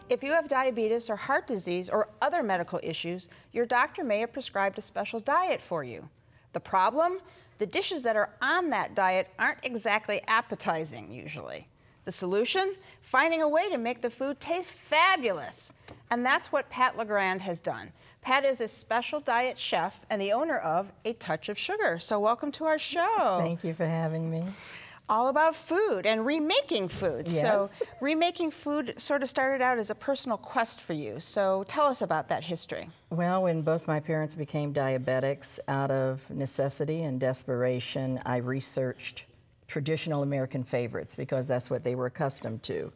If you have diabetes or heart disease or other medical issues, your doctor may have prescribed a special diet for you. The problem? The dishes that are on that diet aren't exactly appetizing usually. The solution? Finding a way to make the food taste fabulous. And that's what Pat LeGrand has done. Pat is a special diet chef and the owner of A Touch of Sugar. So welcome to our show. Thank you for having me. All about food and remaking food. Yes. So remaking food sort of started out as a personal quest for you. So tell us about that history. Well, when both my parents became diabetics, out of necessity and desperation, I researched traditional American favorites because that's what they were accustomed to.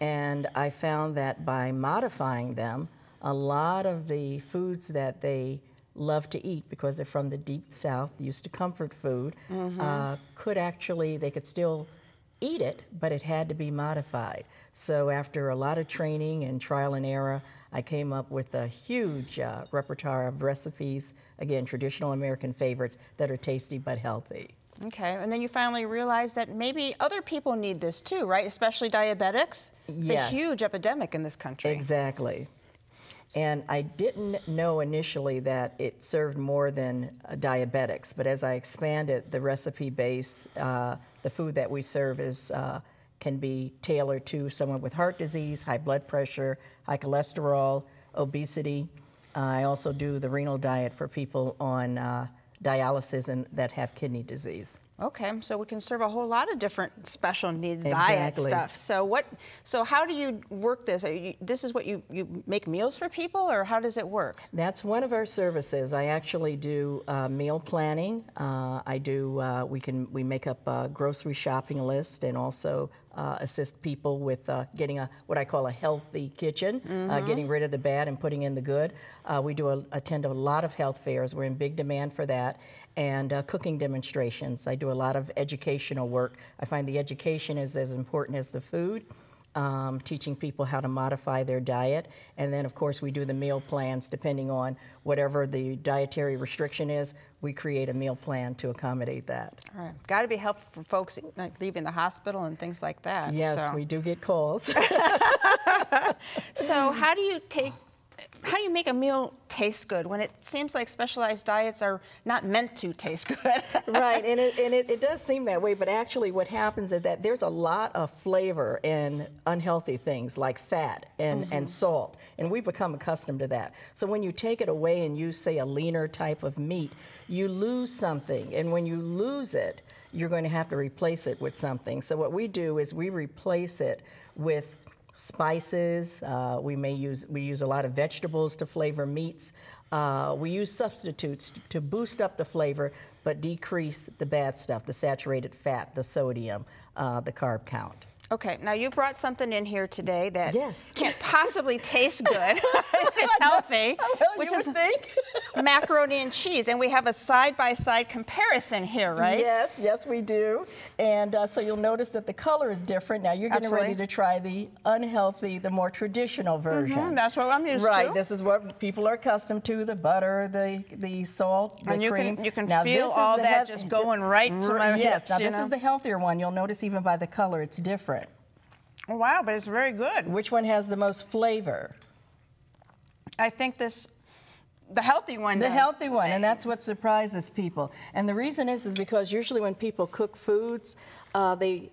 And I found that by modifying them, a lot of the foods that they love to eat, because they're from the deep South, used to comfort food, they could still eat it, but it had to be modified. So after a lot of training and trial and error, I came up with a huge repertoire of recipes, again, traditional American favorites that are tasty but healthy. Okay, and then you finally realized that maybe other people need this too, right? Especially diabetics. It's Yes. a huge epidemic in this country. Exactly. And I didn't know initially that it served more than diabetics, but as I expanded the recipe base, the food that we serve can be tailored to someone with heart disease, high blood pressure, high cholesterol, obesity. I also do the renal diet for people on dialysis and that have kidney disease. Okay, so we can serve a whole lot of different special needs diet Exactly. stuff. So how do you work this? This is what you make meals for people, or how does it work? That's one of our services. I actually do meal planning. We make up a grocery shopping list and also assist people with getting what I call a healthy kitchen, getting rid of the bad and putting in the good. We attend a lot of health fairs. We're in big demand for that. And cooking demonstrations. I do a lot of educational work. I find the education is as important as the food, teaching people how to modify their diet. And then, of course, we do the meal plans depending on whatever the dietary restriction is. We create a meal plan to accommodate that. All right. Got to be helpful for folks like leaving the hospital and things like that. Yes, we do get calls. So how do you make a meal taste good when it seems like specialized diets are not meant to taste good? Right, and it does seem that way, but actually what happens is that there's a lot of flavor in unhealthy things like fat and salt, and we've become accustomed to that. So when you take it away and use, say, a leaner type of meat, you lose something, and when you lose it, you're going to have to replace it with something. So what we do is we replace it with spices. We use a lot of vegetables to flavor meats. We use substitutes to boost up the flavor, but decrease the bad stuff, the saturated fat, the sodium, the carb count. Okay, now you brought something in here today that Yes. can't possibly taste good if it's healthy, which is macaroni and cheese. And we have a side-by-side comparison here, right? Yes, yes we do. And so you'll notice that the color is different. Now you're getting ready to try the unhealthy, the more traditional version. That's what I'm used to. Right, this is what people are accustomed to, the butter, the salt, the cream. You can now, feel all that just going right to my Yes, hips, now this is the healthier one. You'll notice even by the color it's different. Oh, wow, but it's very good. Which one has the most flavor? I think the healthy one The does. healthy one, and that's what surprises people. And the reason is because usually when people cook foods, they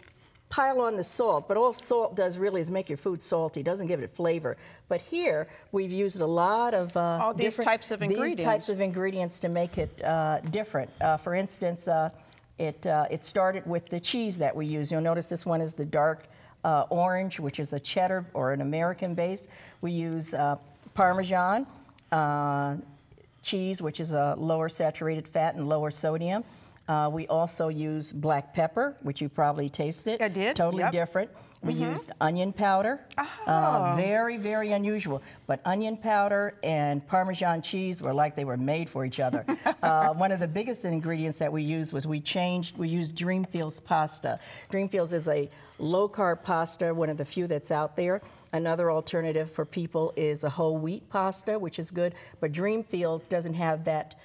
pile on the salt, but all salt does really is make your food salty. It doesn't give it flavor. But here, we've used a lot of all these types of ingredients. These types of ingredients to make it different. For instance, it started with the cheese that we use. You'll notice this one is the dark orange, which is a cheddar or an American base. We use Parmesan cheese, which is a lower saturated fat and lower sodium. We also use black pepper, which you probably tasted. I did. Totally different. We used onion powder. Very, very unusual. But onion powder and Parmesan cheese were like they were made for each other. One of the biggest ingredients that we used was we used Dreamfields pasta. Dreamfields is a low-carb pasta, one of the few that's out there. Another alternative for people is a whole wheat pasta, which is good. But Dreamfields doesn't have that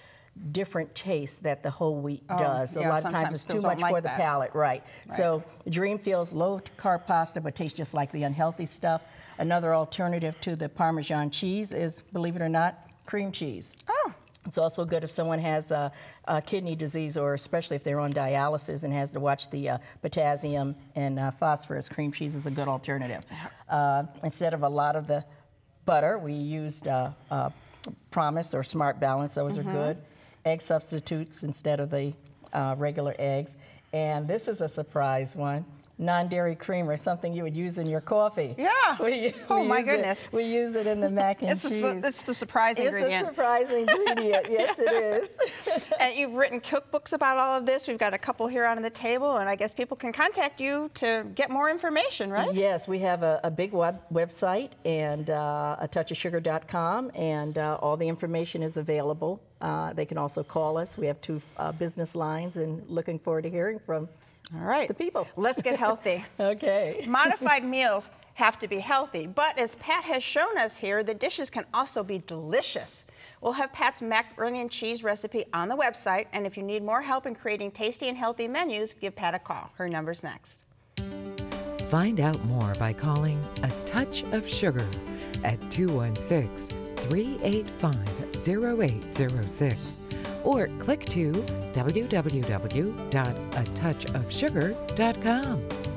different taste that the whole wheat does. yeah, a lot of times sometimes it's too people much don't like for the that. palate, right. So Dream Field's low-carb pasta, but tastes just like the unhealthy stuff. Another alternative to the Parmesan cheese is, believe it or not, cream cheese. Oh. It's also good if someone has a kidney disease, or especially if they're on dialysis and has to watch the potassium and phosphorus. Cream cheese is a good alternative. Instead of a lot of the butter, we used Promise or Smart Balance. Those are good. Egg substitutes instead of the regular eggs. And this is a surprise one. Non-dairy creamer, something you would use in your coffee. Yeah. Oh my goodness. We use it in the mac and cheese. It's the surprise ingredient. It's a surprise ingredient. Yes, it is. And you've written cookbooks about all of this. We've got a couple here on the table, and I guess people can contact you to get more information, right? Yes, we have a big website, and atouchofsugar.com, and all the information is available. They can also call us. We have 2 business lines, and looking forward to hearing from All right. the people. Let's get healthy. Okay. Modified meals have to be healthy, but as Pat has shown us here, the dishes can also be delicious. We'll have Pat's macaroni and cheese recipe on the website, and if you need more help in creating tasty and healthy menus, give Pat a call. Her number's next. Find out more by calling A Touch of Sugar at 216-385-0806 or click to www.atouchofsugar.com.